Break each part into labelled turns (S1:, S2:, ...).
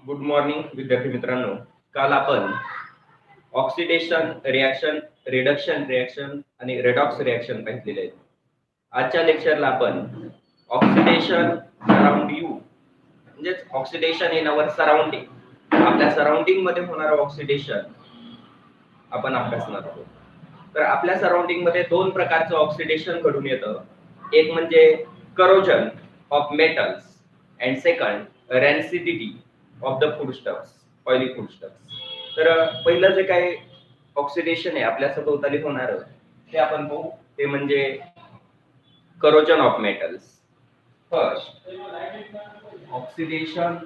S1: Good morning विद्यार्थी मित्रांनो. काल आपण ऑक्सिडेशन रिॲक्शन, रिडक्शन रिॲक्शन आणि रेडॉक्स रिॲक्शन पाहिलेले आहेत. आजच्या लेक्चरला आपण ऑक्सिडेशन अराउंड यू म्हणजेच ऑक्सिडेशन इन अवर सराउंडिंग, आपल्या सराउंडिंग मध्ये होणारं ऑक्सिडेशन आपण अभ्यासणार आहोत. तर आपल्या सराउंडिंग मध्ये दोन प्रकारचं ऑक्सिडेशन घडून येतं. एक म्हणजे corrosion of metals and second rancidity of the foodstuffs, oily foodstuffs. तर पहिलं जे काही ऑक्सिडेशन आहे आपल्या सभोवताली होणार ते आपण पाहू. ते म्हणजे corrosion of metals. First, oxidation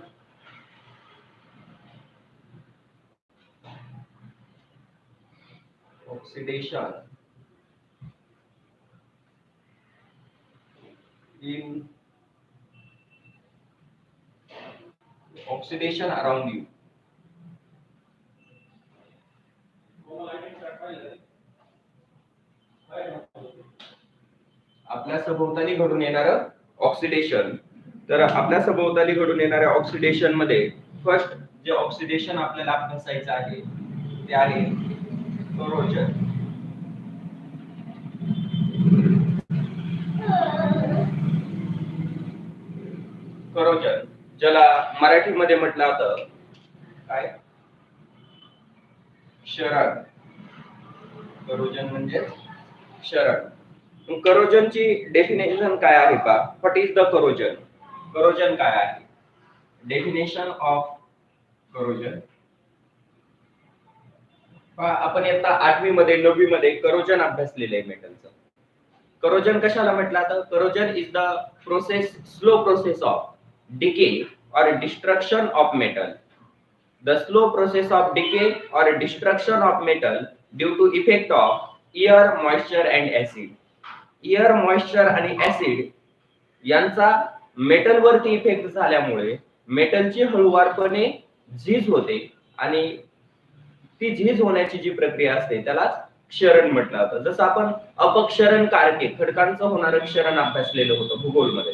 S1: in oxidation around you. आपल्या सभोवताली घडून येणारं ऑक्सिडेशन. तर आपल्या सभोवताली घडून येणाऱ्या ऑक्सिडेशन मध्ये फर्स्ट जे ऑक्सिडेशन आपल्याला अभ्यासायचं आहे ते आहे करोजन. करोजन ज्याला मराठीमध्ये म्हटलं जातं काय, क्षरण. करोजन म्हणजे क्षरण. करोजनची डेफिनेशन काय आहे का? What is the corrosion? Corrosion काय आहे? Definition of corrosion. आपण आता 8वी मध्ये 9वी मध्ये करोजन अभ्यासलेले आहे मेटलचं. करोजन कशाला म्हटलं जातं? Corrosion is the process, slow process of decay or destruction of metal. The slow process of decay or destruction of metal due to effect of air, moisture and acid. Air, moisture आणि acid यांचा metal वरती effect झाल्यामुळे मेटलची हळूवारपणे झीज होते आणि ती झीज होण्याची जी प्रक्रिया असते त्यालाच क्षरण म्हटलं जातं. जसं आपण अपक्षरण कारके, खडकांचं होणारं क्षरण अभ्यासलेलं होतं भूगोलमध्ये,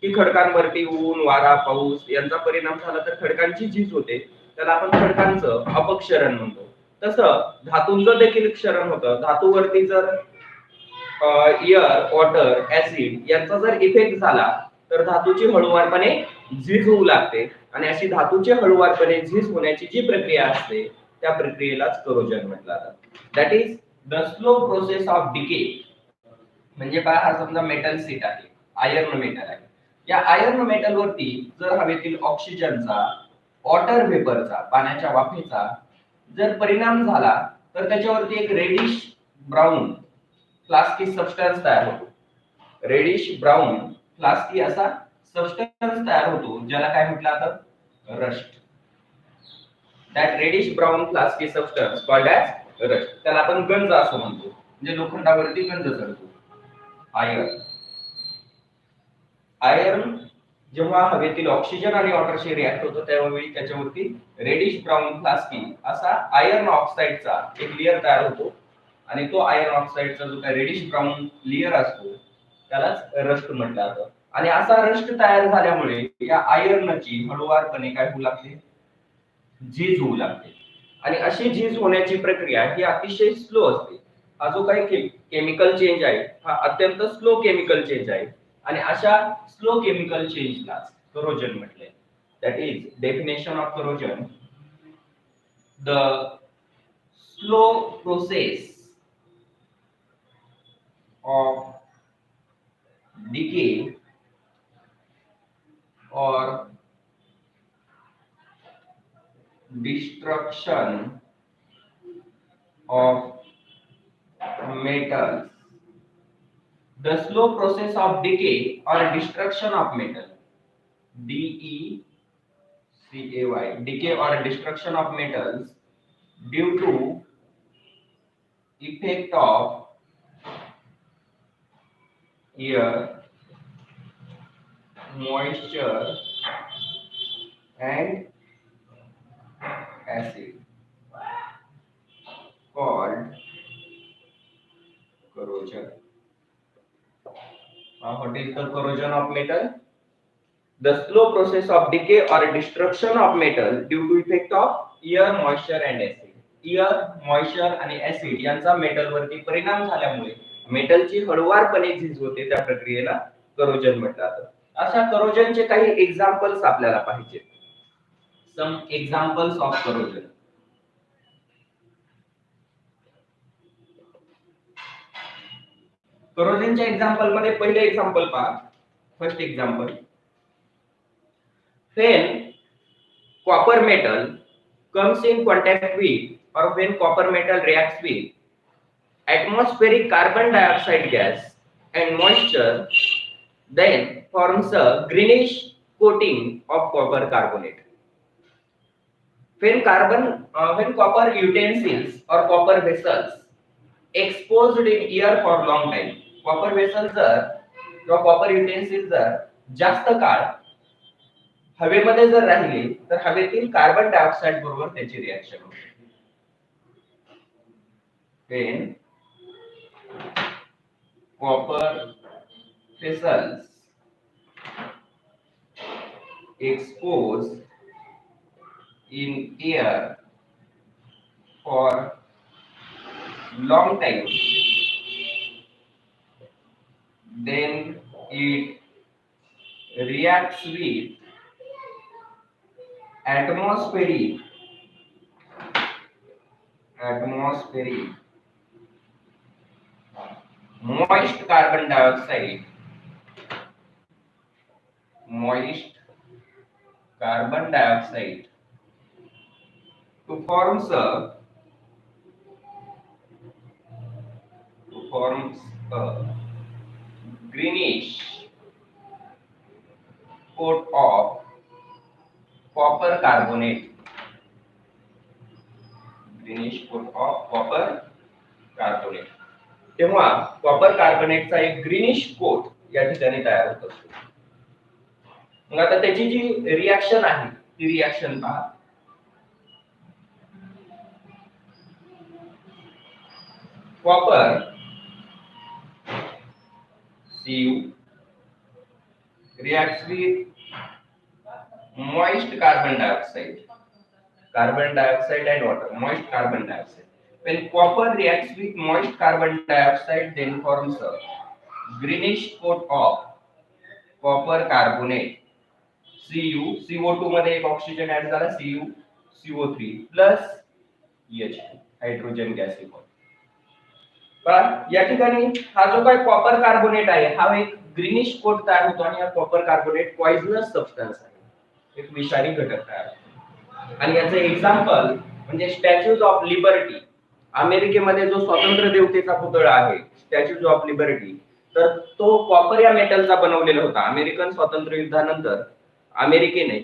S1: की खडकांवरती ऊन, वारा, पाऊस यांचा परिणाम झाला तर खडकांची झीज होते, त्याला आपण खडकांचं अपक्षरण म्हणतो. तसं धातूंचं देखील क्षरण होतं. धातूवरती जर एअर, वॉटर, ऍसिड यांचा जर इफेक्ट झाला तर धातूची हळूवारपणे झीज होऊ लागते आणि अशी धातूची हळूवारपणे झीज होण्याची जी प्रक्रिया असते त्या प्रक्रियेलाच करोजन म्हटलं जातं. That is the slow process of decay. म्हणजे पहा, हा समजा मेटल सीट आहे, आयर्न मेटल आहे. या आयर्न मेटल वरती जर हवेतील ऑक्सिजनचा, वॉटर व्हेपरचा, पाण्याच्या वाफेचा जर परिणाम झाला तर त्याच्यावरती एक रेडिश ब्राऊन फ्लास्की सबस्टन्स तयार होतो. रेडिश ब्राऊन फ्लास्की असा सबस्टन्स तयार होतो ज्याला काय म्हटलं जातं? Rust. That reddish brown flaky substance called as rust. त्याला आपण गंज असं म्हणतो, म्हणजे लोखंडावरती गंज चढतो. आयर्न जेव्हा हवेतील ऑक्सिजन आणि वॉटरशी रिॲक्ट होतो त्यावेळी त्याच्यावरती रेडिश ब्राऊन फ्लास्की असा आयर्न ऑक्साईडचा एक लेयर तयार होतो आणि तो आयर्न ऑक्साईडचा जो काही रेडिश ब्राऊन लेयर असतो त्यालाच रस्ट म्हटलं जातं. आणि असा रस्ट तयार झाल्यामुळे या आयर्नची हळूवारपणे काय होऊ लागते? झीज होऊ लागते. आणि अशी झीज होण्याची प्रक्रिया ही अतिशय स्लो असते. हा जो काही केमिकल चेंज आहे हा अत्यंत स्लो केमिकल चेंज आहे आणि अशा स्लो केमिकल चेंजला करोजन म्हटले. That is definition of corrosion, the slow process of decay or destruction of metals. The slow process of decay or destruction of metal, DECAY, decay or destruction of metals due to effect of air, moisture and acid called corrosion. What is the corrosion of metal? The slow process of decay or destruction of metal due to effect of air, moisture and acid. Air, moisture आणि acid यांचा मेटलवरती परिणाम झाल्यामुळे मेटलची हळुवारपणे झीज होते, त्या प्रक्रियेला करोजन म्हटलं जातं. अशा करोजनचे काही एक्झाम्पल्स आपल्याला पाहिजे. Some examples of corrosion. करोजनच्या एक्झाम्पल मध्ये पहिले एक्झाम्पल पहा. First example, when copper metal comes in contact with, or when copper metal reacts with atmospheric carbon dioxide gas and moisture, then forms a greenish coating of copper carbonate. When copper utensils or copper vessels exposed in air for long time, copper vessels जर किंवा copper utensils जर जास्त काळ हवेमध्ये जर राहिले तर हवेतील कार्बन डायऑक्साइड बरोबर त्याची रिएक्शन होते. When copper vessels exposed in air for long time, then it reacts with atmospheric moist carbon dioxide to forms a greenish coat of copper carbonate. तेव्हा कॉपर कार्बोनेटचा एक ग्रीनिश कोट या ठिकाणी तयार होत असतो. मग आता त्याची जी रिएक्शन आहे ती रिएक्शन पहा. Copper Cu reacts with moist carbon dioxide and water. Moist carbon dioxide. When copper reacts with moist carbon dioxide, then forms a greenish coat of copper carbonate. CO2 मध्ये एक ऑक्सिजन ऍड झाला, CO3 plus H2 hydrogen gas equal. या ठिकाणी हा जो काही copper carbonate आहे हा एक ग्रीनिश कोट तयार होतो आणि हा कॉपर कार्बोनेट पॉइझनस सबस्टन्स आहे, एक विषारी घटक तयार होतो. आणि याचे एक्झाम्पल म्हणजे स्टॅच्यूज ऑफ लिबर्टी. अमेरिकेमध्ये जो स्वातंत्र्य देवतेचा पुतळा आहे स्टॅच्यूज ऑफ लिबर्टी, तर तो कॉपर या मेटलचा बनवलेला होता. अमेरिकन स्वातंत्र्य युद्धानंतर अमेरिकेने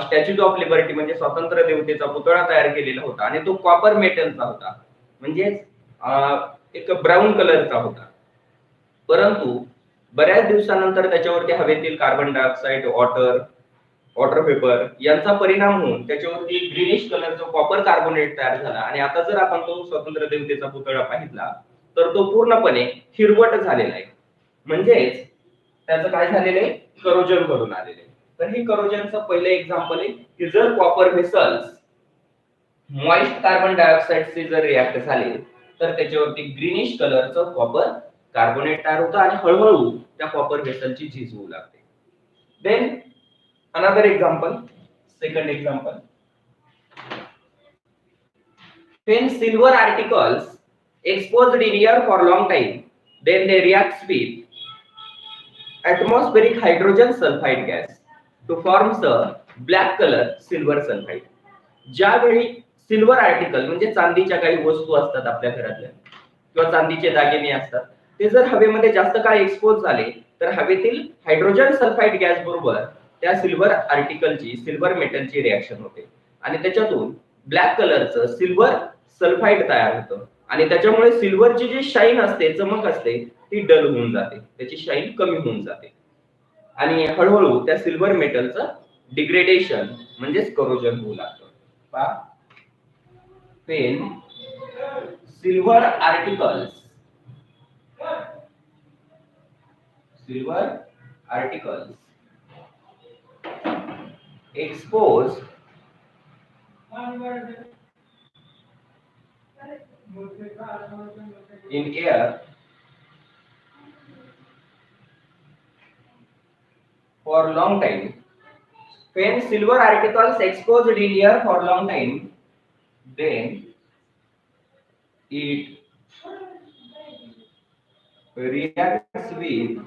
S1: स्टॅच्यूज ऑफ लिबर्टी म्हणजे स्वातंत्र्य देवतेचा पुतळा तयार केलेला होता आणि तो कॉपर मेटलचा होता, म्हणजे एक ब्राऊन कलरचा होता. परंतु बऱ्याच दिवसानंतर त्याच्यावरती हवेतील कार्बन डायऑक्साइड, वॉटर पेपर यांचा परिणाम होऊन त्याच्यावरती ग्रीनिश कलरचा कॉपर कार्बोनेट तयार झाला. आणि आता जर आपण तो स्वातंत्र्य देवतेचा पुतळा पाहिला तर तो पूर्णपणे हिरवट झालेला आहे, म्हणजेच त्याचं काय झालेलं आहे, करोजन करून आलेले आहे. तर हे करोजनचं पहिलं एक्झाम्पल आहे की जर कॉपर व्हेसल्स मॉइस्ट कार्बन डायऑक्साइडचे जर रिएक्ट झाले तर त्याच्यावरती ग्रीनिश कलरचं कॉपर कार्बोनेट तयार होतं आणि हळूहळू त्या कॉपर व्हेसलची झीज होऊ लागते. Then another example, second example, when silver articles exposed in air for long time, then they react with atmospheric hydrogen sulfide gas to form the black color silver sulfide. ज्यावेळी silver article म्हणजे चांदीच्या काही वस्तू असतात आपल्या घरातल्या किंवा चांदीचे दागिने असतात, ते जर हवेमध्ये जास्त काळ एक्सपोज झाले तर हवेतील हायड्रोजन सल्फाइड गॅस बरोबर त्या सिल्वर आर्टिकलची, सिल्वर मेटलची रिएक्शन होते आणि त्याच्यातून ब्लॅक कलरचं सिल्वर सल्फाइड तयार होतं आणि त्याच्यामुळे सिल्वरची जी शाईन असते, चमक असते, ती डल होऊन जाते, त्याची शाईन कमी होऊन जाते आणि हळूहळू त्या सिल्वर मेटलचं डिग्रेडेशन म्हणजेच करोजन होऊ लागतं. when silver articles exposed in air for long time. When silver articles exposed in air for long time, then it reacts with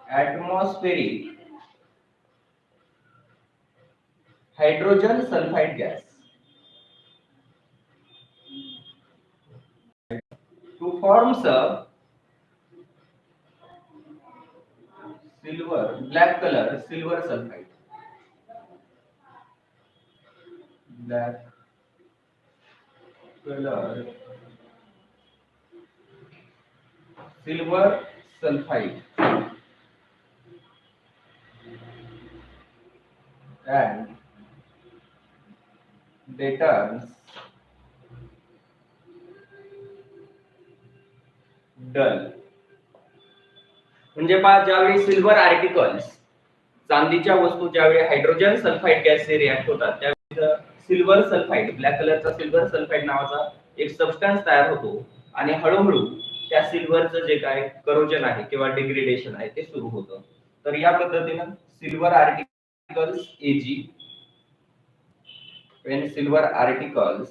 S1: atmospheric hydrogen sulfide gas to form a black color silver sulfide. Black color silver sulfide and they turns dull. म्हणजे पहा ज्यावेळी silver articles चांदीच्या वस्तू ज्यावेळी hydrogen sulphide गॅसचे react होतात त्यावेळी silver sulphide black कलरचा सिल्वर सल्फाइड नावाचा एक सबस्टन्स तयार होतो आणि हळूहळू त्या सिल्वरचं जे काय करोजन आहे किंवा डिग्रेडेशन आहे ते सुरू होतं. तर या पद्धतीनं silver articles ag when silver articles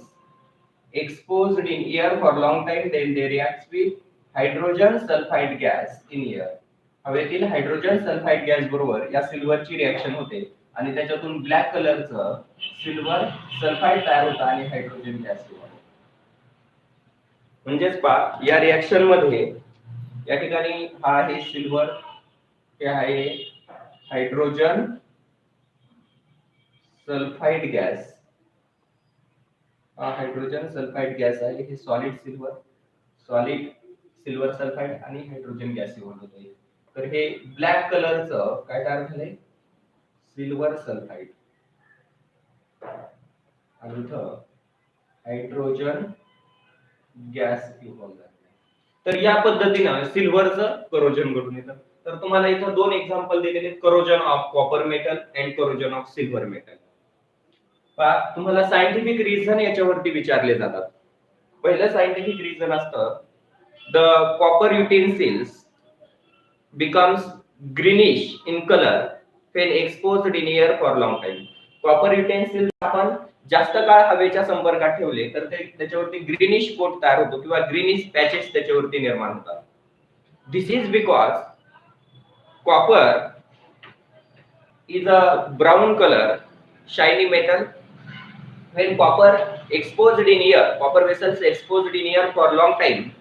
S1: exposed in air for long time then they react with hydrogen sulfide gas in air. हवेतील हायड्रोजन सल्फाइड गॅस बरोबर या सिल्वरची रिएक्शन होते आणि त्याच्यातून ब्लॅक कलरचं सिल्वर सल्फाइड तयार होतं आणि हायड्रोजन गॅस होतो. म्हणजेच पहा या रिएक्शन मध्ये या ठिकाणी हा आहे सिल्वर, हे आहे hydrogen sulphide gas. Hydrogen sulphide gas आहे, हे सॉलिड सिल्वर सल्फाइड आणि हायड्रोजन गॅस इव्हॉल्व होते. तर हे ब्लॅक कलरचं काय तयार झालंय सिल्वर सल्फाइड आणि इथं हायड्रोजन गॅस इव्हॉल्व झाले. तर या पद्धतीनं सिल्वरचं करोजन घडून येतं. तर तुम्हाला इथं दोन एक्झाम्पल दिलेले आहेत, corrosion of copper metal and corrosion of silver metal. तुम्हाला सायंटिफिक रिझन याच्यावरती विचारले जातात. पहिलं सायंटिफिक रिझन असतं the copper utensils becomes greenish in color when exposed in air for long time. Copper utensils आपण जास्त काळ हवेच्या संपर्कात ठेवले तर त्याच्यावरती ग्रीनिश कोट तयार होतो किंवा ग्रीनिश पॅचेस त्याच्यावरती निर्माण होतात. This is because copper is a brown color shiny metal. When copper exposed in air, copper vessels exposed in air for long time,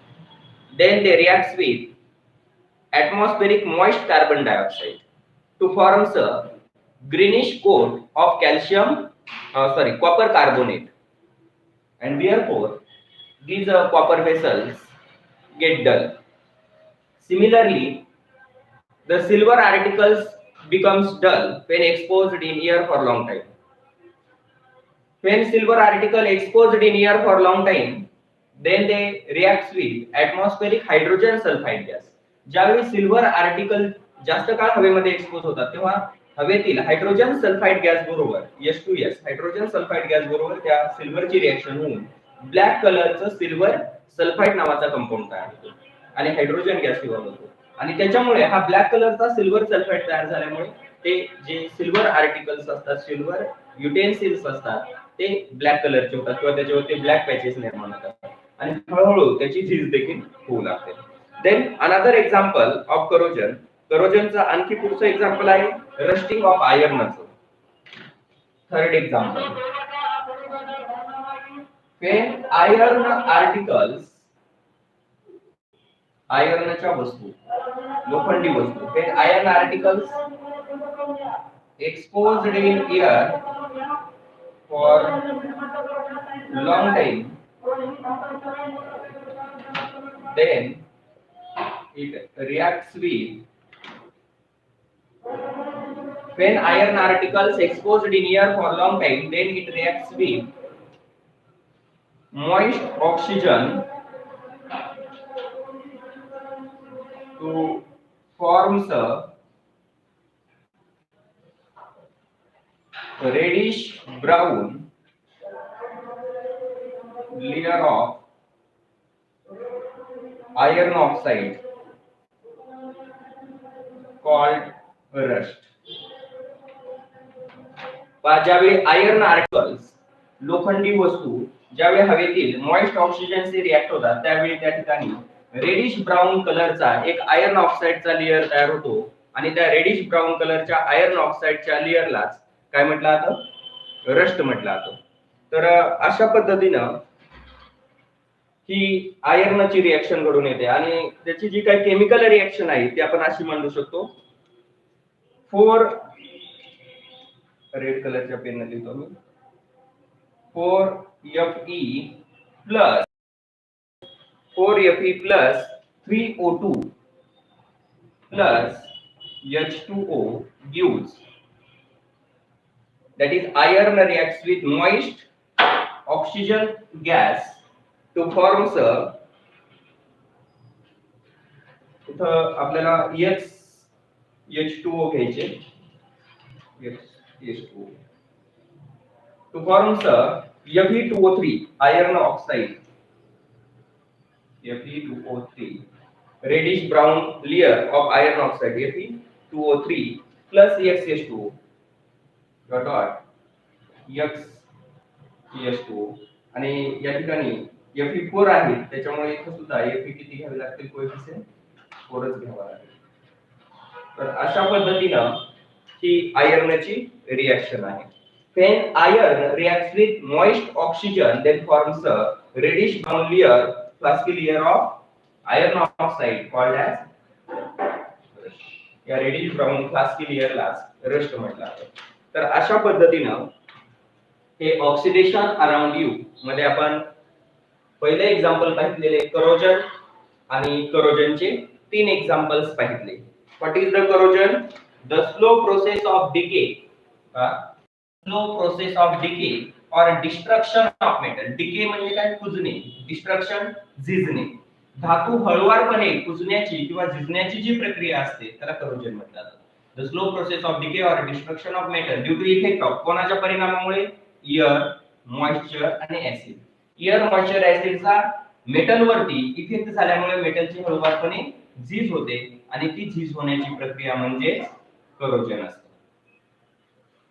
S1: then they react with atmospheric moist carbon dioxide to form a greenish coat of copper carbonate, and therefore these copper vessels get dull. Similarly, the silver articles becomes dull when exposed in air for long time. When silver article exposed in air for long time, then they react with atmospheric hydrogen sulfide gas. ज्यावेळी silver article जास्त काळ हवेमध्ये expose होतात तेव्हा हवेतील hydrogen sulphide gas बरोबर H2S hydrogen sulphide gas बरोबर त्या सिल्वरची रिएक्शन होऊन ब्लॅक कलरचं सिल्वर सल्फाइड नावाचा कंपाऊंड तयार होतो आणि हायड्रोजन गॅस इव्हॉल्व होतो आणि त्याच्यामुळे हा ब्लॅक कलरचा सिल्वर सल्फाइड तयार झाल्यामुळे ते जे सिल्वर आर्टिकल्स असतात सिल्वर युटेन्सिल्स असतात ते ब्लॅक कलरचे होतात किंवा त्याच्यावरती ब्लॅक पॅचेस निर्माण होतात आणि हळूहळू त्याची झीज देखील होऊ लागते. Then another example of corrosion. Corrosionचा आणखी पुढचं एक्झाम्पल आहे रस्टिंग ऑफ आयर्नचं. Third example, when iron articles, आयर्नच्या वस्तू लोखंडी वस्तू when iron articles exposed in air for long time, then it reacts with when iron articles exposed in air for long time, then it reacts with moist oxygen to form a reddish brown layer of iron oxide called rust. ज्यावेळी iron articles लोखंडी वस्तू ज्यावेळी हवेतील moist ऑक्सिजनशी react होतात त्यावेळी त्या ठिकाणी reddish brown कलरचा एक आयर्न ऑक्साईडचा लेयर तयार होतो आणि त्या रेडिश ब्राऊन कलरच्या आयर्न ऑक्साईडच्या लेयरलाच काय म्हटलं जातं, रस्ट म्हटलं जातं. तर अशा पद्धतीनं ही आयर्नची रिएक्शन घडून येते आणि त्याची जी काही केमिकल रिएक्शन आहे ती आपण अशी मांडू शकतो. 4 रेड कलरच्या पेन लिहितो मी. 4Fe plus 3O2 plus H2O gives, that is iron reacts with moist oxygen gas to forms a, इथं आपल्याला H2O घ्यायचे, H2O to forms a Fe2O3 iron oxide, Fe2O3 reddish brown layer of iron oxide Fe2O3 plus X2O dot X2O आणि या ठिकाणी Fe4 आहे त्याच्यामुळे इथं सुद्धा Fe किती घ्यावे लागतील, कोएफिशिएंट 4च घ्यावा लागेल. तर अशा पद्धतीनं ही आयर्नची रिएक्शन आहे. When iron reacts with moist oxygen, then forms a reddish brown layer, flasky layer of iron oxide called as rust. या reddish brown flasky layer ला रस्ट म्हटलं जातं. तर अशा पद्धतीनं हे ऑक्सिडेशन अराउंड यू मध्ये आपण पहिले एक्झाम्पल पाहिलेले करोजन आणि करोजनचे 3 एक्झाम्पल्स पाहितले. What is the corrosion? The slow process of decay, slow process of decay or destruction of metal. Decay म्हणजे काय? कुजणे. डिस्ट्रक्शन झिजणे. धातू हळुवारपणे कुजण्याची किंवा झिजण्याची जी प्रक्रिया असते त्याला करोजन म्हटलं जातं. The slow process of decay or destruction of metal due to effect of, कोणाच्या परिणामामुळे? एअर, मॉइश्चर आणि ऍसिड. एअर, मॉइश्चर, ऍसिडचा मेटल वरती इफेक्ट झाल्यामुळे मेटलची हळुवारपणे झीज होते आणि ती झीज होण्याची प्रक्रिया म्हणजे करोजन असते.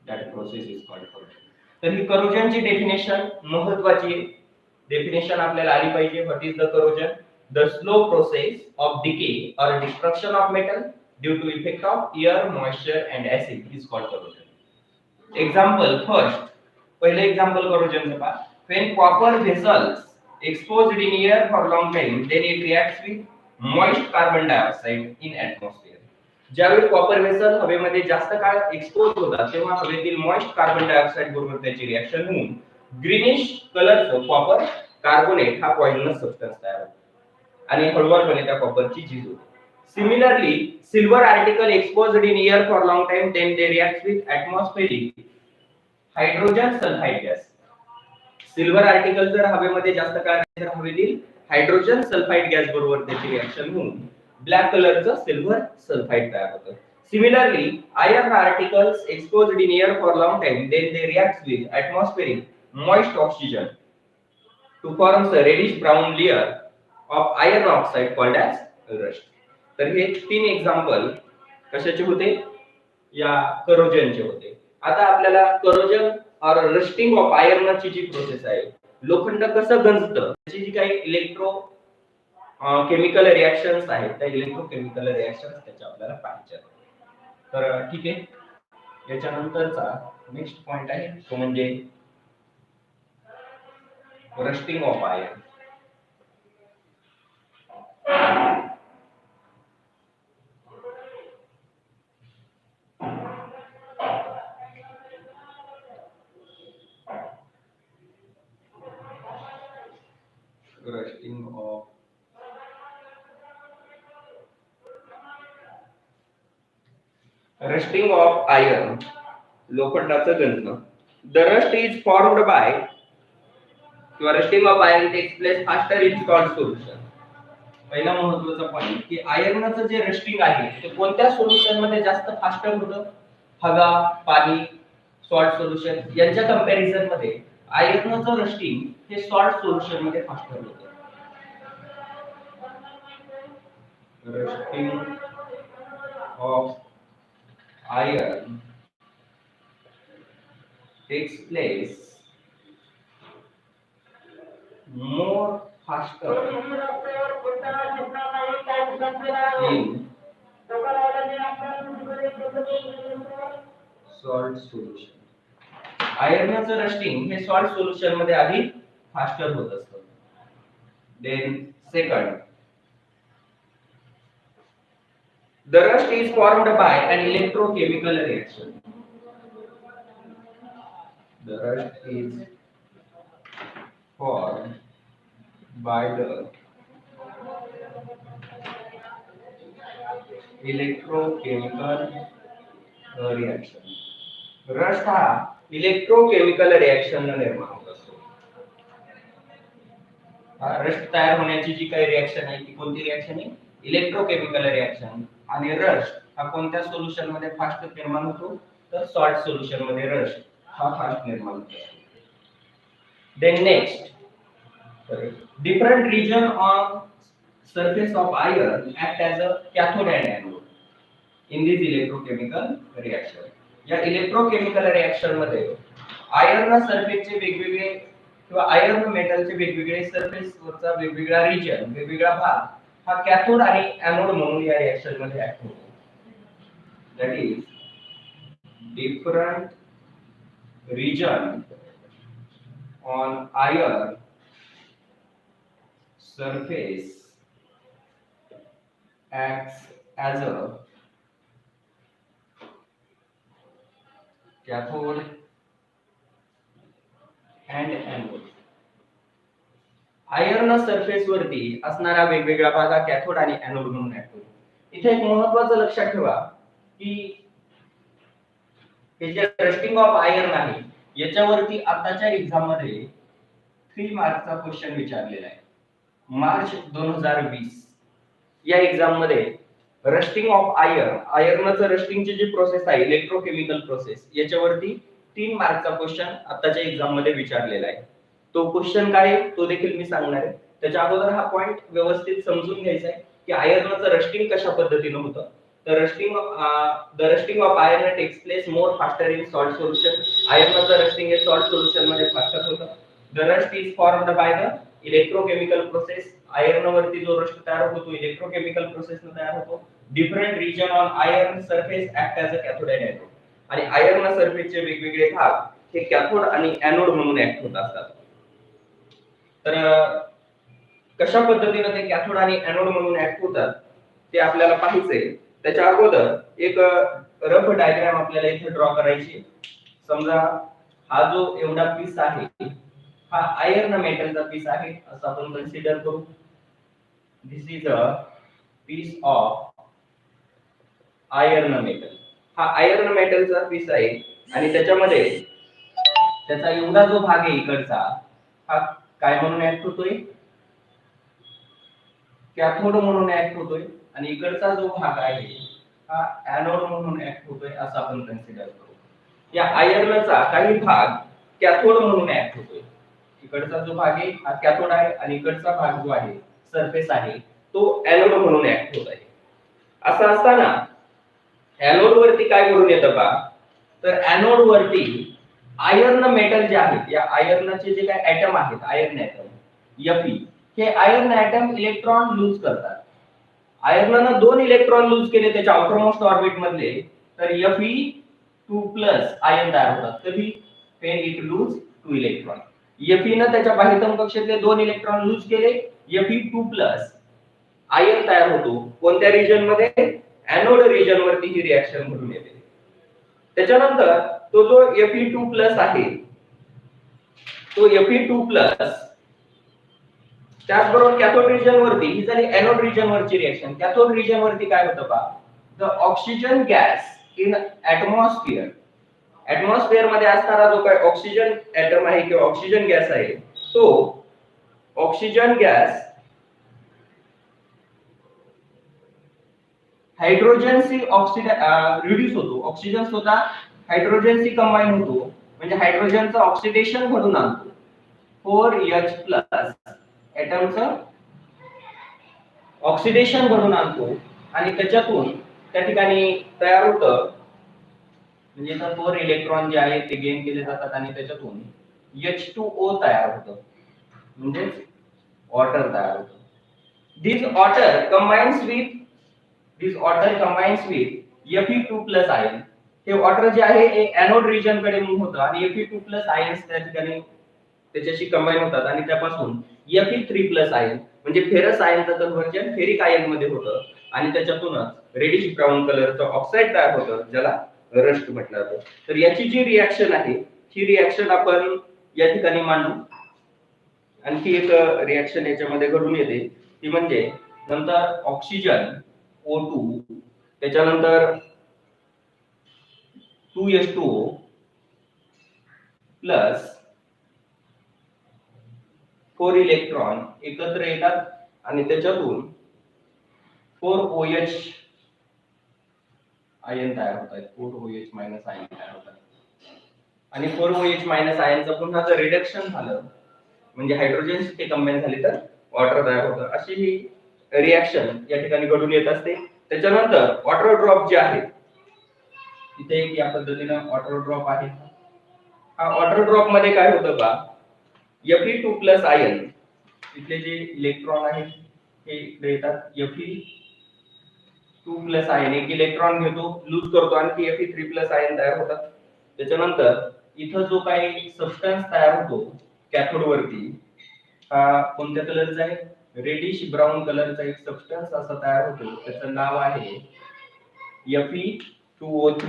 S1: That process is called corrosion. तर ही करोजनची डेफिनेशन महत्त्वाची डेफिनेशन आपल्याला आली पाहिजे. What is the corrosion? The slow process of decay or destruction of metal due to effect of air, moisture and acid is called corrosion. Example first, पहिले example करोजनचं पहा. When copper vessels exposed in air for long time, then it reacts with moist carbon dioxide in atmosphere. ज्यावेळी copper vessel हवेमध्ये जास्त काळ expose होतात तेव्हा हवेतील मॉइस्ट कार्बन डायऑक्साइड बरोबर त्याची रिएक्शन होऊन ग्रीनिश कलरचं कॉपर कार्बोनेट हा पॉइझनस सबस्टन्स तयार होतो आणि हळूवारपणे त्या कॉपरची झीज होते. Similarly silver article exposed in air for long time, then they react with atmospheric hydrogen sulphide gas. Silver article जर हवेमध्ये जास्त काळ तर हवेतील हायड्रोजन सल्फाइड गॅस बरोबर त्याची रिएक्शन होऊन ब्लॅक कलरचं सिल्वर सल्फाइड तयार होतं. Similarly iron articles exposed in air for long time, then they react with atmospheric moist oxygen to form a reddish brown layer of iron oxide called as rust. तर हे 3 example कशाचे होते? या करोजनचे होते. आता आपल्याला करोजन और रस्टिंग ऑफ आयर्नची जी प्रोसेस आहे, लोखंड कसं गंजतं त्याची जी काही इलेक्ट्रो केमिकल रिएक्शन्स आहेत त्या इलेक्ट्रोकेमिकल रिएक्शन्स त्याच्या आपल्याला पाहायच्या. तर ठीक आहे, याच्यानंतरचा नेक्स्ट पॉइंट आहे तो म्हणजे rusting of iron. Rusting of rusting of iron, लोखंडाचं गंजणं. The rust is formed by किंवा rusting of iron takes place faster in salt solution. पहिला महत्त्वाचा पॉइंट की आयर्नचं जे रस्टिंग आहे ते कोणत्या सोल्युशन मध्ये जास्त फास्टर होतं? हवा, पाणी सॉल्ट सोल्युशन यांच्या कंपॅरिझन मध्ये आयर्नचं रस्टिंग हे सॉल्ट सोल्युशन मध्ये फास्टर होतं. Rusting of iron takes place more faster in salt solution. आयर्नचं रस्टिंग हे सॉल्ट सोल्युशन मध्ये आधी फास्टर होत असतं. Then second, the rust is formed by an electrochemical reaction. The rust is formed by the electrochemical reaction. Rust हा electrochemical reaction निर्माण होत असतो. रस्ट तयार होण्याची जी काही रिएक्शन आहे ती कोणती रिएक्शन आहे? Electrochemical reaction. आणि रस्ट हा कोणत्या सोल्युशन मध्ये फास्ट निर्माण होतो? तर सॉल्ट सोल्युशन मध्ये रस्ट हा फास्ट निर्माण होतो. Then next, different region on surface of iron act as a cathode and anode in this electrochemical reaction. या इलेक्ट्रोकेमिकल रिएक्शन मध्ये आयर्न सरफेसचे वेगवेगळे किंवा आयर्न मेटलचे वेगवेगळे सरफेस वरचा वेगवेगळा रिजन, वेगवेगळा भाग हा कॅथोड आणि एनोड म्हणून या रिएक्शन मध्ये ऍक्ट होतो. That is different region on iron surface acts as a cathode and anode. Iron surface वरती असणारा वेगवेगळा भाग हा कॅथोड आणि एनोड म्हणून ऍक्ट होतो. इथे एक महत्त्वाचं लक्षात ठेवा की हे जे रस्टिंग ऑफ आयर्न आहे याच्यावरती आताच्या एक्झाम मध्ये 3 मार्कचा क्वेश्चन विचारलेला आहे. मार्च 2020 या एक्झाम मध्ये रस्टिंग ऑफ आयर्न, आयर्नचं रस्टिंगची जी प्रोसेस आहे इलेक्ट्रोकेमिकल प्रोसेस, याच्यावरती 3 मार्कचा क्वेश्चन आताच्या एक्झाम मध्ये विचारलेला आहे. तो क्वेश्चन काय आहे तो देखील मी सांगणार आहे. त्याच्या अगोदर हा पॉइंट व्यवस्थित समजून घ्यायचा आहे की आयर्नचं रस्टिंग कशा पद्धतीने होतं. तर the rusting of iron takes place more faster in salt solution. आयर्नचं रस्टिंग हे सॉल्ट सोल्युशन मध्ये फास्टर होतं. The rust is formed by the electrochemical process. Iron वरती जो रस्ट तयार होतो इलेक्ट्रोकेमिकल प्रोसेस ने तयार होतो. Different region on iron surface act as a cathode and anode. आणि आयर्न सरफेसचे वेगवेगळे भाग हे कॅथोड आणि एनोड म्हणून ऍक्ट होत असतात. तर कशा पद्धतीने ते कॅथोड आणि एनोड म्हणून ऍक्ट होतात ते आपल्याला पाहायचंय. त्याच्या अगोदर एक रफ डायग्राम आपल्याला इथे ड्रॉ करायची. समजा हा जो एवढा पीस आहे हा आयर्न मेटलचा पीस आहे असं आपण कन्सिडर करू. This is a piece of iron metal. हा आयर्न मेटलचा पीस आहे आणि त्याच्यामध्ये त्याचा एवढा जो भाग आहे इकडचा हा काय म्हणून ऍक्ट होतोय? कॅथोड म्हणून ऍक्ट होतोय. आणि इकडचा जो भाग आहे हा एनोड म्हणून ऍक्ट होतोय असं आपण कन्सिडर करू. या आयर्नचा काही भाग कॅथोड म्हणून ऍक्ट होतोय. इकडचा जो भाग आहे हा कॅथोड आहे आणि इकडचा भाग जो आहे सरफेस आहे तो एनोड म्हणून ऍक्ट होत आहे. असं असताना एनोड वरती काय घडून येतं का? तर एनोड वरती आयर्न मेटल जे आहेत या आयर्नचे जे काही ऍटम आहेत आयर्न ऍटम Fe हे आयर्न ऍटम इलेक्ट्रॉन लूज करतात. आयर्ननं 2 इलेक्ट्रॉन लूज केले त्याच्या आउटरमोस्ट ऑर्बिट मधले तर Fe2+ आयर्न तयार होतात. कधी? when it lose 2 electron. Fe न त्याच्या बाह्यतम कक्षेतले 2 इलेक्ट्रॉन लूज केले Fe2+ आयर्न तयार होतो. कोणत्या रिजन मध्ये? एनोड रिजन वरती ही रिएक्शन घडून येते. त्याच्यानंतर तो जो Fe2+ आहे तो Fe2+ त्याचबरोबर कॅथोड रिजन वरती ही झाली एनोड रिजन वरची रिएक्शन. कॅथोड रिजन वरती काय होतं पहा? The oxygen gas in atmosphere. Atmosphere मध्ये असणारा जो काही ऑक्सिजन ऍटम आहे किंवा ऑक्सिजन गॅस आहे तो ऑक्सिजन गॅस हायड्रोजनशी रिड्यूस होतो. ऑक्सिजन स्वतः हायड्रोजनशी कंबाईन होतो म्हणजे हायड्रोजनचं ऑक्सिडेशन घडून आणतो 4H+ ऍटमचं ऑक्सिडेशन घडून आणतो आणि त्याच्यातून त्या ठिकाणी तयार होतं म्हणजे 4 इलेक्ट्रॉन जे आहेत ते गेन केले जातात आणि त्याच्यातून H2O तयार होतं म्हणजे वॉटर तयार होतं. This water combines with Fe2+ ion. हे वॉटर जे आहे हे एनोड रिजन कडे मूव्ह होतं आणि Fe2+ आयन्स त्या ठिकाणी त्याच्याशी कंबाईन होतात आणि त्यापासून Fe3+ आयन म्हणजे फेरस आयनचं कन्व्हर्जन फेरिक आयन मध्ये होतं आणि त्याच्यातूनच रेडिश ब्राऊन कलरचं ऑक्साईड तयार होतं ज्याला रस्ट म्हटलं जातं. तर याची जी रिएक्शन आहे ही रिएक्शन आपण या ठिकाणी मांडू. आणखी एक रिएक्शन याच्यामध्ये घडून येते ती म्हणजे नंतर ऑक्सिजन O2 त्याच्यानंतर 2H2O प्लस 4 इलेक्ट्रॉन एकत्र येतात आणि त्याच्यातून 4OH आयन तयार होतात 4OH- आयन तयार होतात आणि 4OH- आयनचं पुन्हा जर रिडक्शन झालं म्हणजे हायड्रोजन ते कंबाईन झाले तर वॉटर तयार होतं. अशी ही रिएक्शन या ठिकाणी घडून येत असते. त्याच्यानंतर वॉटर ड्रॉप जे आहे इथे एक या पद्धतीनं वॉटर ड्रॉप आहे. हा वॉटर ड्रॉप मध्ये काय होतं का Fe2+ आयन इथले जे इलेक्ट्रॉन आहेत हे इकडे येतात Fe2+ आयन एक इलेक्ट्रॉन घेतो लूज करतो आणि Fe3+ आयन तयार होतात. त्याच्यानंतर इथं जो काही सबस्टन्स तयार होतो कॅथोड वरती हा कोणत्या कलरचा आहे रेडिश ब्राऊन कलरचा एक सबस्टन्स असा तयार होतो त्याचं नाव आहे Fe2O3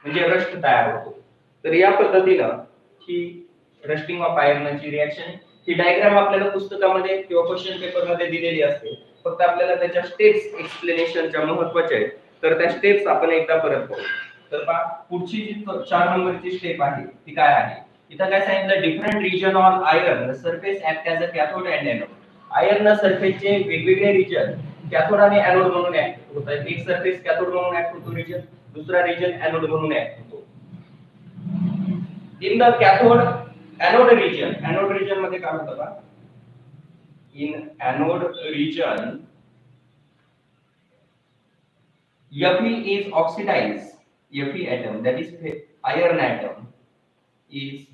S1: म्हणजे रस्ट तयार होतो. तर या पद्धतीनं ही रस्टिंग ऑफ आयर्नची रिएक्शन ही डायग्राम आपल्याला पुस्तकामध्ये किंवा क्वेश्चन पेपर मध्ये दिलेली असते. फक्त आपल्याला त्याच्या स्टेप्स एक्सप्लेनेशनच्या महत्त्वाच्या आहेत तर त्या स्टेप्स आपण एकदा परत करू. तर पहा पुढची जी 4 नंबरची स्टेप आहे ती काय आहे इथं काय सांगितलं different region on iron surface act as a cathode and anode. Iron सरफेसचे वेगवेगळे रिजन कॅथोड आणि एनोड म्हणून ऍक्ट होतात. एक सरफेस कॅथोड म्हणून ऍक्ट होतो रिजन दुसरा रिजन एनोड म्हणून ऍक्ट होतो. In the cathode anode region मध्ये काय होतं बा in anode region Fe is oxidized. Fe atom that is iron atom is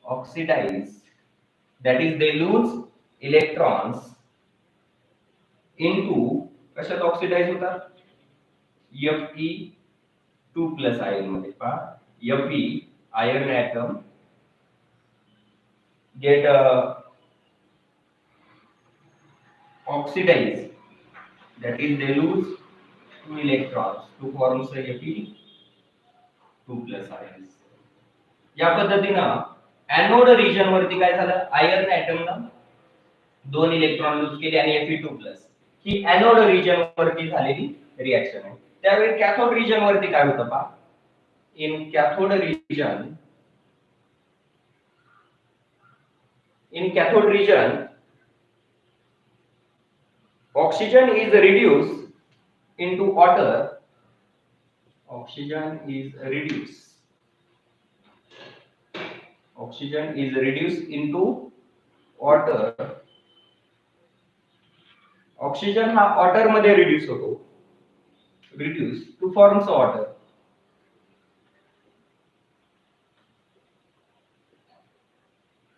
S1: oxidized. That is they lose electrons into कशात ऑक्सिडाइज होतात Fe2+ आयन मध्ये पहा Fe iron atom get oxidized that is they lose 2 electrons to form Fe2+ ions. या पद्धतीनं anode region वरती काय झालं iron ऍटमनं 2 electron lose केले आणि Fe2+ ही एनोड रिजन वरती झालेली रिएक्शन आहे. त्यावेळी कॅथोड रिजन वरती काय होतं पहा in cathode region oxygen is reduced into water. Oxygen is reduced into water. Oxygen हा वॉटर मध्ये रिड्यूस होतो to forms water.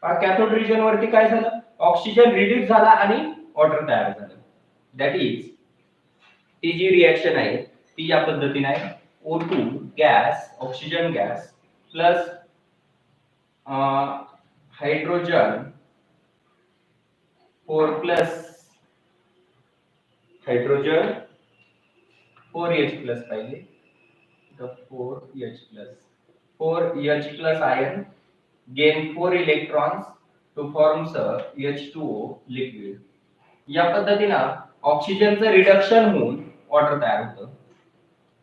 S1: Cathode region वरती काय झालं ऑक्सिजन रिड्यूस झाला आणि वॉटर तयार झालं. दॅट इज ती जी रिएक्शन आहे ती या पद्धतीने आहे O2 gas oxygen gas plus hydrogen 4+ hydrogen 4H+ पाहिजे the 4H+ ion gain 4 electrons to forms a H2O liquid. या पद्धतीनं ऑक्सिजनचं रिडक्शन होऊन वॉटर तयार होतं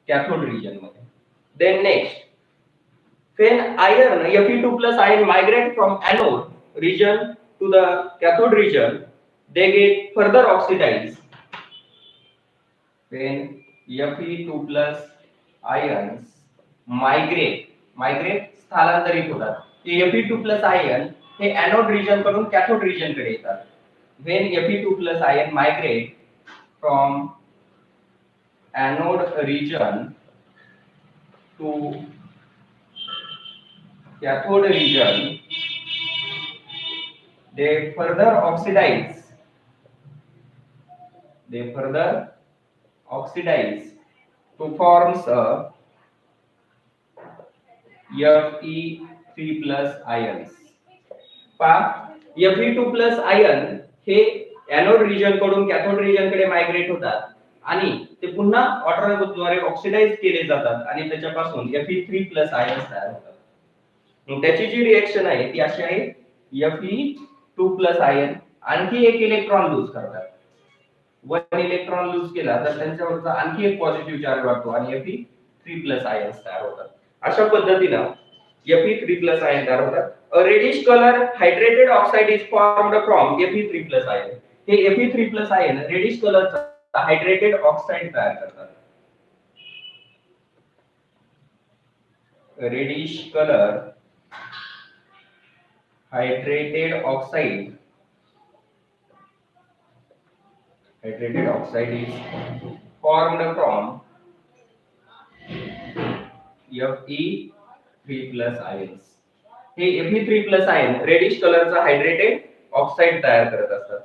S1: कॅथोड रिजन मध्ये. Then next when iron Fe2+ ion migrate from anode region to the cathode region they get further oxidized when Fe2 plus ions migrate स्थलांतरित होतात. Fe2 plus ion हे एनोड रिजन कडून cathode region कडे येतात. when Fe2 plus ion migrate from anode region to cathode region, they further oxidize to forms a Fe3 plus ions. Fe2 plus ion हे anode region कडून cathode region कडे migrate होतात आणि ते पुन्हा वॉटरद्वारे ऑक्सिडाइज केले जातात आणि त्याच्यापासून Fe3 plus ions तयार होतात. मग त्याची जी रिएक्शन आहे ती अशी आहे, Fe2 plus ion आणखी एक इलेक्ट्रॉन लूज करतात. 1 इलेक्ट्रॉन लूज केला तर त्यांच्यावरचा आणखी एक पॉझिटिव्ह चार्ज वाढतो आणि Fe3 plus ions तयार होतात. अशा पद्धतीने Fe3 plus ion तयार होतात. A reddish color hydrated oxide is formed from Fe3 plus ion. हे Fe3 plus ion reddish कलरचा हायड्रेटेड ऑक्साइड तयार करतात. reddish color hydrated oxide is formed from Fe3 plus ions. हे Fe3 plus ion रेडिश कलरचा hydrated oxide तयार करत असतात.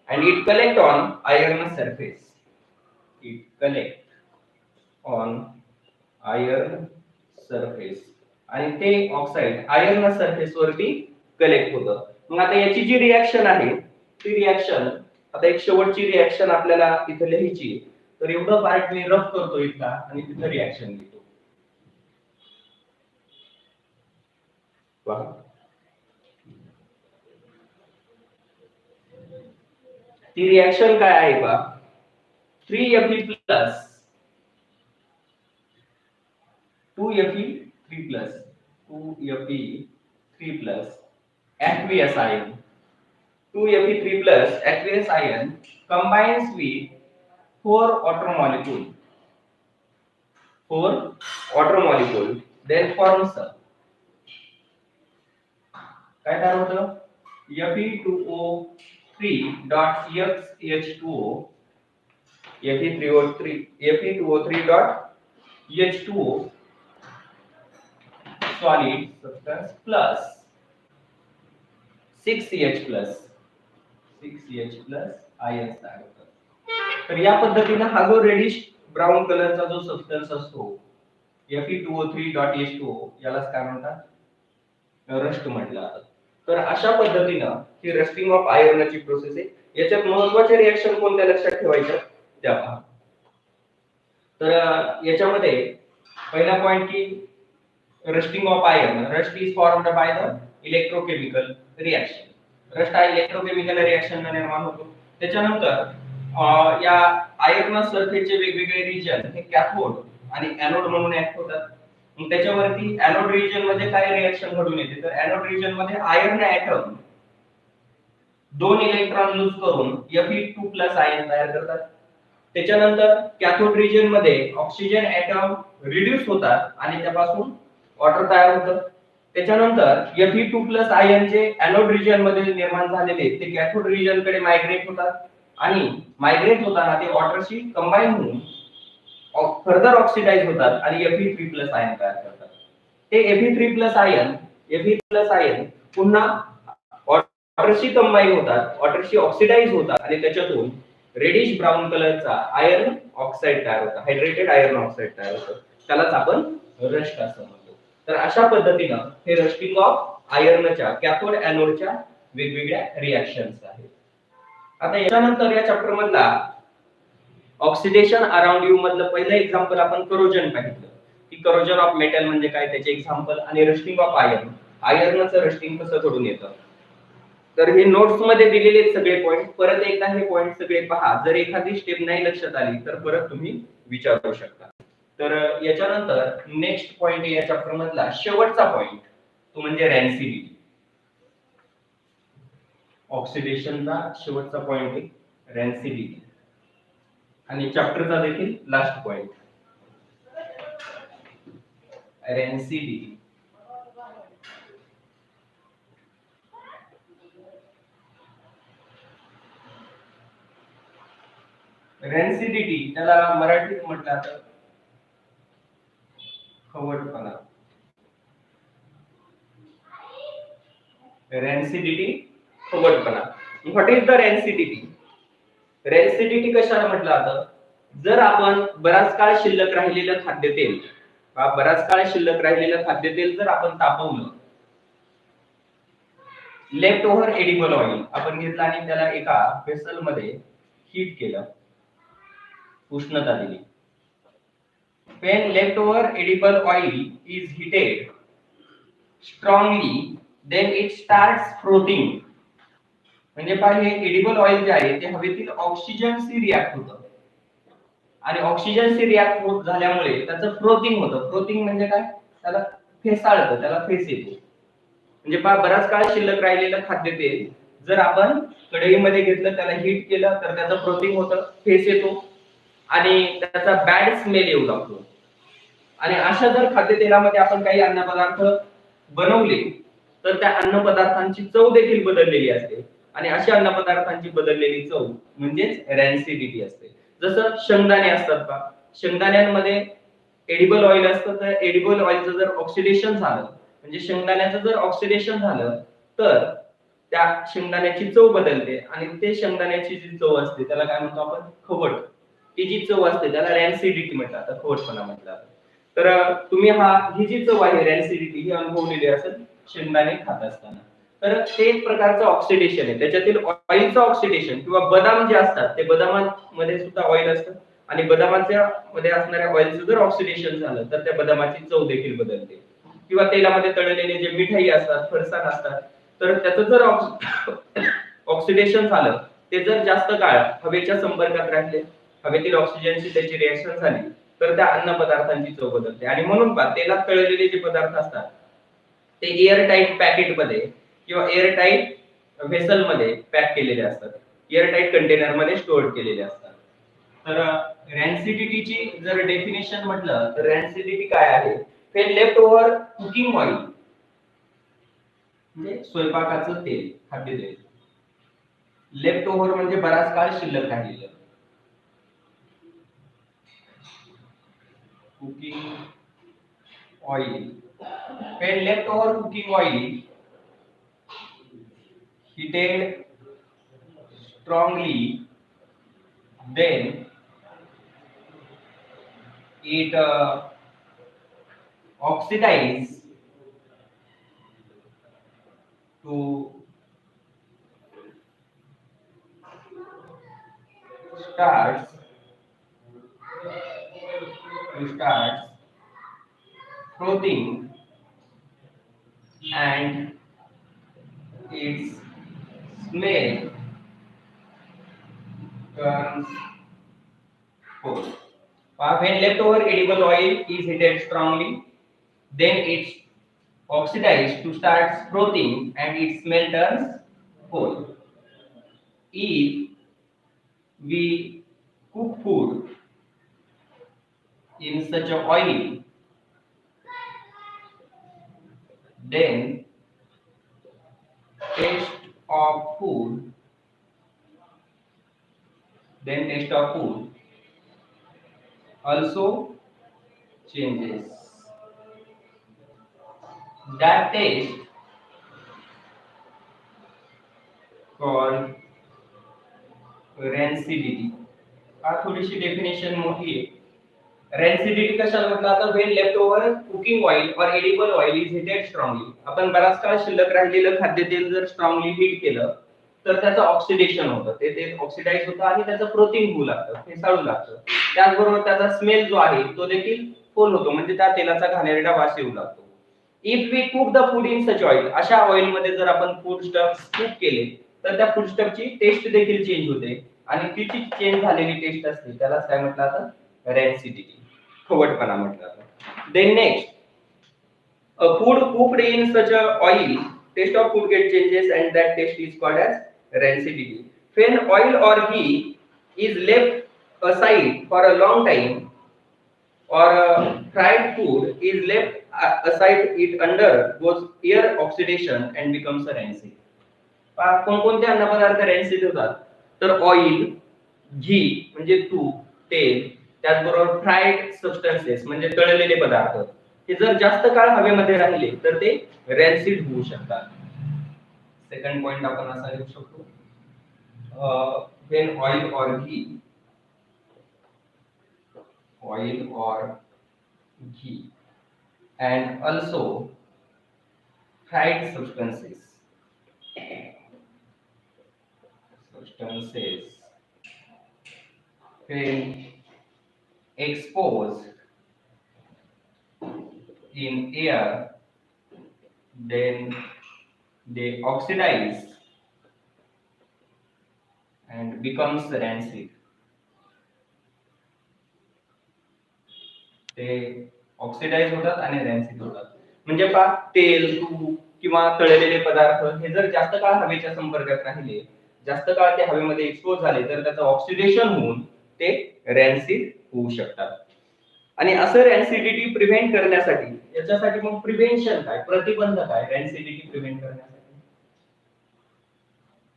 S1: and it collect on iron surface आणि ते ऑक्साइड आयर्न सरफेस वरती कलेक्ट होतं. मग आता याची जी रिएक्शन आहे ती रिएक्शन आता एक शेवटची रिएक्शन आपल्याला इथे लिहायची, तर एवढं पार्ट मी रफ करतो इथला आणि तिथे रिएक्शन लिहितो. ती रिएक्शन काय आहे बा, 3Fe plus 2Fe3 plus aqueous ion 2Fe3 plus aqueous ion combines with 4 water molecule then forms काय तयार होतं, Fe2O3.H2O Fe2O3.H2O solid substance plus 6H plus ions तयार होतात. तर या पद्धतीने हा जो रेडिश ब्राउन कलरचा जो सबस्टन्स असतो Fe2O3.H2O यालाच काय म्हणतात, रस्ट म्हटलं जातं. तर अशा पद्धतीने ही रस्टिंग ऑफ आयर्नची प्रोसेस आहे. याच्यात महत्त्वाचे रिएक्शन कोणत्या लक्षात ठेवायच्या त्या पहा. तर याच्यामध्ये पहिला पॉइंट की rusting of iron, rust is formed by the electrochemical reaction. Rust हा इलेक्ट्रोकेमिकल रिएक्शन निर्माण होतो. त्याच्यानंतर या आयर्न सरफेसचे वेगवेगळे रिजन हे कॅथोड आणि एनोड म्हणून ऍक्ट होतात. मग त्याच्यावरती एनोड रिजन मध्ये काय रिएक्शन घडून येते, तर एनोड रिजन मध्ये आयर्न ऍटम 2 इलेक्ट्रॉन लूज करून Fe2 plus आयन तयार करतात. त्याच्यानंतर कॅथोड रिजन मध्ये ऑक्सिजन ऍटम रिड्यूस होतात आणि त्यापासून वॉटर तयार होतं. त्याच्यानंतर Fe2 plus आयन जे एनोड रिजन मध्ये निर्माण झालेले ते कॅथोड रिजन कडे मायग्रेट होतात आणि मायग्रेट होताना ते वॉटरशी कंबाईन होऊन फर्दर ऑक्सिडाइज होतात आणि Fe3 plus आयन तयार करतात. हे Fe3 plus आयन पुन्हा वॉटरशी कंबाईन होतात, वॉटरशी ऑक्सिडाइज होतात आणि त्याच्यातून रेडिश ब्राउन कलरचा आयर्न ऑक्साइड तयार होतं, हायड्रेटेड आयर्न ऑक्साइड तयार होतं. त्यालाच आपण रस्ट असं म्हणतो. तर अशा पद्धतीने हे रस्टिंग ऑफ आयर्नच्या कॅथोड एनोडच्या वेगवेगळ्या रिएक्शन्स आहेत. आता याच्यानंतर या चॅप्टर मधला ऑक्सिडेशन अराउंड यू मधलं पहिलं एक्झाम्पल आपण करोजन पाहिलं की करोजन ऑफ मेटल म्हणजे काय, त्याचे एक्झाम्पल आणि रस्टिंग ऑफ आयर्न, आयर्नचं रस्टिंग कसं घडून येतं. तर हे नोट्स मध्ये दिलेले सगळे पॉइंट परत एकदा हे पॉइंट सगळे पहा. जर एखादी स्टेप नाही लक्षात आली तर परत तुम्ही विचारू शकता. तर याच्यानंतर नेक्स्ट पॉइंट या चॅप्टर मधला शेवटचा पॉइंट तो म्हणजे रॅन्सिडिटी. ऑक्सिडेशनचा शेवटचा पॉइंट आहे रॅन्सिडिटी. आणि चॅप्टरचा देखील लास्ट पॉइंट रेन्सिडिटी. रेन्सिडिटी त्याला मराठीत म्हटलं जातं खवटपणा. रेन्सिडिटी खवटपणा. What is the rancidity? Rancidity कशाला म्हटलं जातं? जर आपण बराच काळ शिल्लक राहिलेलं खाद्यतेल जर आपण तापवलं, लेफ्ट ओव्हर एडिबल ऑइल आपण घेतलं आणि त्याला एका वेसल मध्ये हीट केलं, उष्णता दिली. When leftover edible oil is heated strongly, then it starts frothing. म्हणजे पहा, हे एडिबल ऑइल जे आहे ते हवेतील ऑक्सिजनशी रिॲक्ट होतं आणि ऑक्सिजनशी रिॲक्ट होत झाल्यामुळे त्याचं फ्रोथिंग होतं. फ्रोथिंग म्हणजे काय? त्याला फेसाळतं, त्याला फेस येतो. म्हणजे पहा, बराच काळ शिल्लक राहिलेलं खाद्यतेल जर आपण कढईमध्ये घेतलं, त्याला हीट केलं, तर त्याचं फ्रोथिंग होतं, फेस येतो आणि त्याचा बॅड स्मेल येऊ लागतो. आणि अशा जर खाद्यतेलामध्ये आपण काही अन्नपदार्थ बनवले तर त्या अन्नपदार्थांची चव देखील बदललेली असते आणि अशा अन्नपदार्थांची बदललेली चव म्हणजेच रॅन्सिडिटी असते. जसं शेंगदाणे असतात का, शेंगदाण्यांमध्ये एडिबल ऑइल असतं, तर एडिबल ऑइलचं जर ऑक्सिडेशन झालं, म्हणजे शेंगदाण्याचं जर ऑक्सिडेशन झालं तर त्या शेंगदाण्याची चव बदलते आणि ते शेंगदाण्याची जी चव असते त्याला काय म्हणतो आपण? खवट. ती जी चव असते त्याला रॅन्सिडिटी म्हटलं जातं, खवटपणा म्हटलं जातं. तर तुम्ही ही जी चव आहे रॅन्सिडिटी ही अनुभवलेली असेल शेंगदाणे खात असताना. तर ते एक प्रकारचं ऑक्सिडेशन आहे. त्याच्यातील ऑइलचं ऑक्सिडेशन किंवा बदाम जे असतात ते बदामामध्ये सुद्धा ऑइल असतं आणि बदामाच्या मध्ये असणाऱ्या ऑइलचं जर ऑक्सिडेशन झालं तर त्या बदामाची चव देखील बदलते. किंवा तेलामध्ये तळलेले जे मिठाई असतात, फरसाण असतात, तर त्याचं जर ऑक्सिडेशन झालं, ते जर जास्त काळ हवेच्या संपर्कात राहिले, हवेतील ऑक्सिजनशी त्याची रिएक्शन झाली, तर त्या अन्न पदार्थांची चव बदलते. आणि म्हणून पहा, तेलात तळलेले जे पदार्थ असतात ते एअर टाईट पॅकेट मध्ये किंवा एअर टाईट व्हेसल मध्ये पॅक केलेले असतात, एअर टाईट कंटेनर मध्ये स्टोअर केलेले असतात. तर रॅन्सिडिटीची जर डेफिनेशन म्हटलं तर रॅन्सिडिटी काय आहे? when left over cooking oil म्हणजे स्वयंपाकाचं तेल, खाद्यतेल. लेफ्ट ओव्हर म्हणजे बराच काळ शिल्लक राहिलेलं. cooking oil, when left over cooking oil heated strongly, then it oxidize to starts frothing and its smell turns cold. When leftover edible oil is heated strongly, then it oxidizes to start frothing and its smell turns cold. If we cook food in such a oil, then taste of food also changes. That taste called rancidity. थोडीशी definition मोठी आहे. रॅन्सिडिटी कशाला म्हटलं? आता when leftover cooking oil or edible oil is heated strongly, आपण बराच काळ शिल्लक राहिलेलं खाद्यतेल जर स्ट्रॉंगली हीट केलं तर त्याचं ऑक्सिडेशन होतं, ते तेल ऑक्सिडाइज होतं आणि त्याचं फ्रोथिंग होऊ लागतं, फेसाळू लागतं. त्याचबरोबर त्याचा स्मेल जो आहे तो देखील फोल होतो, म्हणजे त्या तेलाचा घाणेरडा वास येऊ लागतो. If we cook the food in such oil, अशा ऑइल मध्ये जर आपण फूड स्टफ कुक केले तर त्या फूड स्टफची टेस्ट देखील चेंज होते आणि ती जी चेंज झालेली टेस्ट असते त्याला काय म्हटलं जातं? रॅन्सिडिटी, खवटपणा म्हटलं जातं. Then next, a food cooked in such a oil, taste of food get changes and that taste is called as rancidity. When oil or ghee is left aside for a long time or fried food is left aside, it undergoes air oxidation and becomes a rancid. कोणकोणते अन्नपदार्थ रॅन्सिड होतात? तर oil, घी म्हणजे तूप, तेल, त्याचबरोबर fried substances म्हणजे तळलेले पदार्थ, हे जर जास्त काळ हवेमध्ये राहिले तर ते रॅन्सिड होऊ शकतात. सेकंड पॉइंट आपण असा लिहू शकतो, when oil or ghee and also fried substances when exposed in air, then they oxidize and becomes rancid. ते ऑक्सिडाइज होतात आणि रॅन्सिड होतात. म्हणजे पहा, तेल, तूप किंवा तळलेले पदार्थ हे जर जास्त काळ हवेच्या संपर्कात राहिले, जास्त काळ ते हवेमध्ये एक्सपोज झाले तर त्याचं ऑक्सिडेशन होऊन ते रॅन्सिड होऊ शकतात. आणि असं रॅन्सिडिटी प्रिव्हेंट करण्यासाठी, याच्यासाठी मग प्रिव्हेंशन काय, प्रतिबंध काय रॅन्सिडिटी प्रिव्हेंट करण्यासाठी?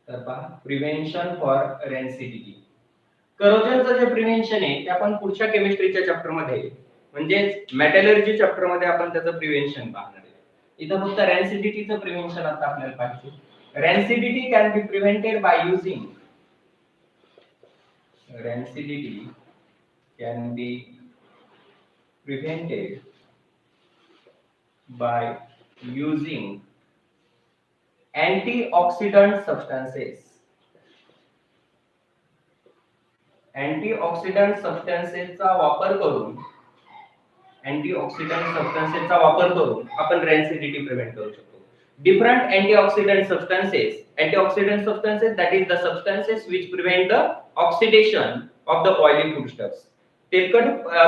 S1: तर पहा, प्रिव्हेंशन फॉर रॅन्सिडिटी. करोजनचं जे प्रिव्हेंशन आहे ते आपण पुढच्या केमिस्ट्रीच्या चॅप्टर मध्ये म्हणजे मेटलर्जी चॅप्टर मध्ये आपण त्याचं प्रिव्हेंशन पाहणार आहे. इथं फक्त रॅन्सिडिटीचं प्रिव्हेंशन आता आपल्याला पाहिजे. Rancidity can be prevented by using antioxidant substances. Antioxidant सबस्टन्सेसचा वापर करून आपण रॅन्सिडिटी प्रिव्हेंट करू शकतो. Different antioxidant substances, that is the substances which prevent the oxidation of the oily foodstuffs. तेलकट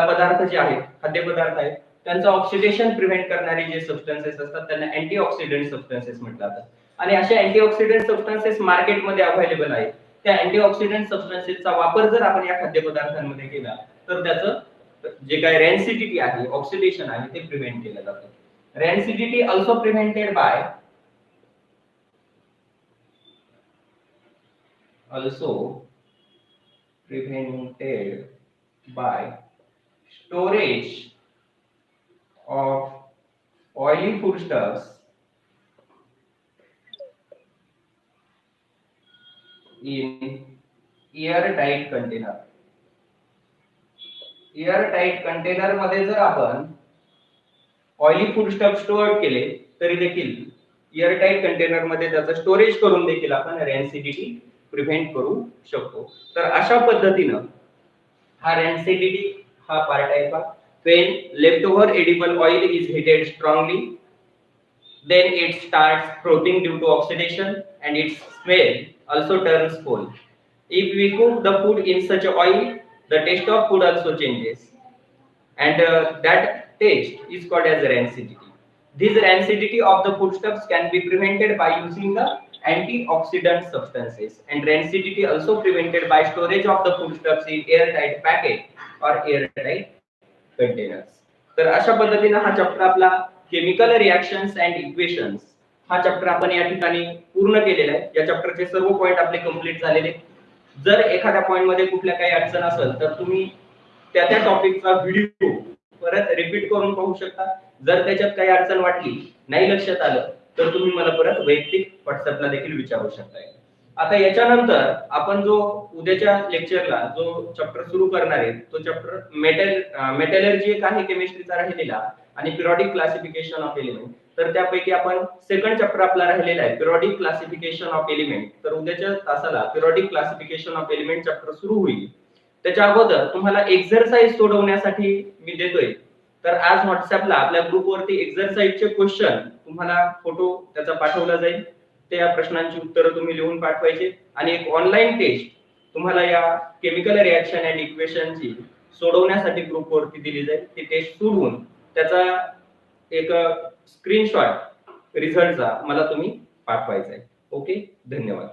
S1: पदार्थ जे आहेत, खाद्यपदार्थ आहेत, त्यांचं ऑक्सिडेशन प्रिव्हेंट करणारे जे सबस्टन्सेस असतात त्यांना अँटीऑक्सिडंट सबस्टन्सेस म्हटलं जातं. आणि अशा अँटीऑक्सिडंट सबस्टन्सेस मार्केटमध्ये अवेलेबल आहेत. त्या अँटीऑक्सिडंट सबस्टन्सेसचा वापर जर आपण या खाद्यपदार्थांमध्ये केला तर त्याचं जे काय रॅन्सिडिटी आहे, ऑक्सिडेशन आहे, ते प्रिव्हेंट केलं जातं. रॅन्सिडिटी also prevented by storage of oily foodstuffs in airtight container. Airtight container मध्ये जर आपण ऑइली फूडस्टफ स्टोअर केले तरी देखील एअरटाइट कंटेनर मध्ये त्याचं स्टोरेज करून देखील आपण रॅन्सिडिटी प्रिव्हेंट करू शकतो. तर अशा पद्धतीनं हा रॅन्सिडिटी हा पार्ट आहे. when leftover edible oil is heated strongly, then it starts frothing due to oxidation and its smell also turns foul. If we cook the food in such a oil, the taste of food also changes, and that taste is called as rancidity. This rancidity of the foodstuffs can be prevented by using the antioxidant substances, and rancidity also prevented by storage of the foodstuffs in airtight packet or airtight containers. तर अशा पद्धतीने हा chapter आपला chemical reactions and equations हा chapter आपण या ठिकाणी पूर्ण केलेला आहे. या चॅप्टरचे सर्व पॉइंट आपले कंप्लीट झालेले. जर एखाद्या पॉइंट मध्ये कुठल्या काही अडचण असेल तर तुम्ही त्या टॉपिकचा व्हिडिओ परत रिपीट करून पाहू शकता. जर त्याच्यात काही अडचण वाटली, नाही लक्षात आलं, तर तुम्ही मला परत वैयक्तिक व्हॉट्सअपला देखील विचारू शकता. आता याच्यानंतर आपण जो उद्याच्या लेक्चरला जो चॅप्टर सुरू करणार आहे तो चॅप्टर मेटलर्जी एक आहे केमिस्ट्रीचा राहिलेला आणि पिरियोडिक क्लासिफिकेशन ऑफ एलिमेंट. तर त्यापैकी आपण सेकंड चॅप्टर आपला राहिलेला आहे पिरियोडिक क्लासिफिकेशन ऑफ एलिमेंट. तर उद्याच्या तासाला periodic classification of element chapter सुरू होईल. त्याच्या अगोदर तुम्हाला एक्सरसाइज सोडवण्यासाठी मी देतोय. तर आज व्हॉट्सअपला आपल्या ग्रुपवरती एक्सरसाइजचे क्वेश्चन तुम्हाला फोटो त्याचा पाठवला जाईल. त्या प्रश्नांची उत्तरं तुम्ही लिहून पाठवायचे आणि एक ऑनलाईन टेस्ट तुम्हाला या केमिकल रिएक्शन अँड इक्वेशनची सोडवण्यासाठी ग्रुपवरती दिली जाईल. ती टेस्ट सोडवून त्याचा एक स्क्रीनशॉट रिझल्टचा मला तुम्ही पाठवायचा आहे. ओके, धन्यवाद.